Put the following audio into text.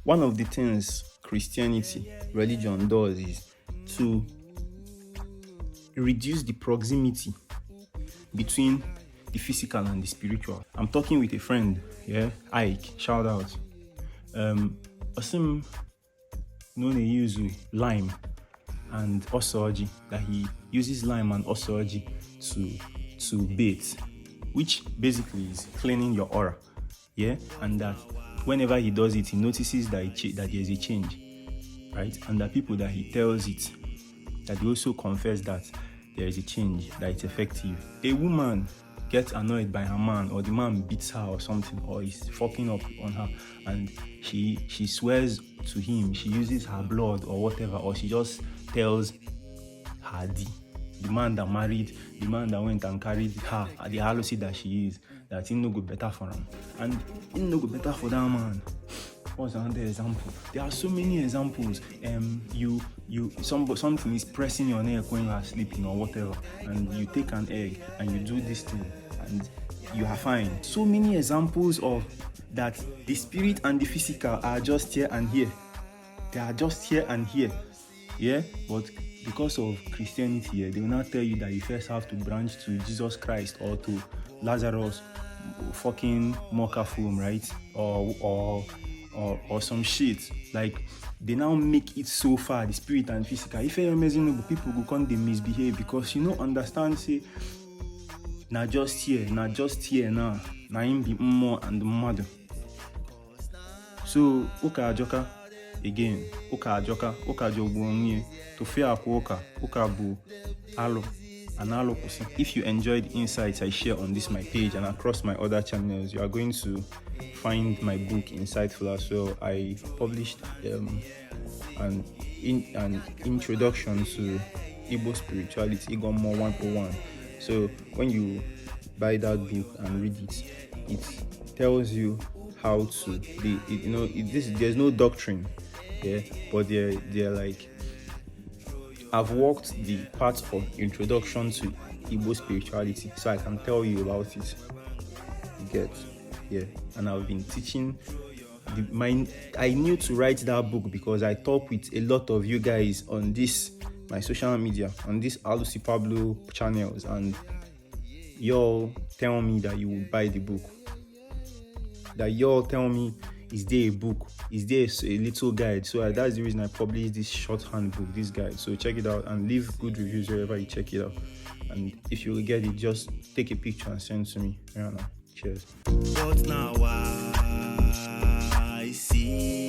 one of the things Christianity, religion does is to reduce the proximity between the physical and the spiritual. I'm talking with a friend, Ike, shout out. Osim no ne use lime and osoji, that he uses lime and osoji to bathe, which basically is cleaning your aura, and that whenever he does it, he notices that that there's a change, right? And the people that he tells it, that they also confess that there is a change, that it's effective. A woman gets annoyed by her man, or the man beats her or something, or is fucking up on her, and she swears to him, she uses her blood or whatever, or she just tells her the man that married, the man that went and carried her, the jealousy that she is, that he no go better for him, and he no go better for that man. What's another example? There are so many examples. Something is pressing your neck when you are sleeping or whatever, and you take an egg and you do this thing and you are fine. So many examples of that. The spirit and the physical are just here and here. They are just here and here. But because of Christianity, they will not tell you that you first have to branch to Jesus Christ or to Lazarus, fucking Mokafum, right? Or some shit. Like, they now make it so far, the spirit and physical. If you're amazing, people go come, they misbehave because you don't understand, say, not just here now. Na him be more and mother. So, Oka Ajoka, again, Oka Ajoka, Oka Jobuonye, to fear Oka Bu, Alo. If you enjoyed the insights I share on this my page and across my other channels, you are going to find my book insightful as well. I published an introduction to Igbo spirituality, Igbo 101. So when you buy that book and read it, it tells you how to be. There's no doctrine, but they're like, I've walked the path of introduction to Igbo spirituality, so I can tell you about it. And I've been teaching. I knew to write that book because I talk with a lot of you guys on my social media, on this Alusi Pablo channels, and y'all tell me that you will buy the book. That y'all tell me, is there a book? Is there a little guide? So that's the reason I published this shorthand book, this guide. So check it out and leave good reviews wherever you check it out. And if you will get it, just take a picture and send to me. Cheers. But now I see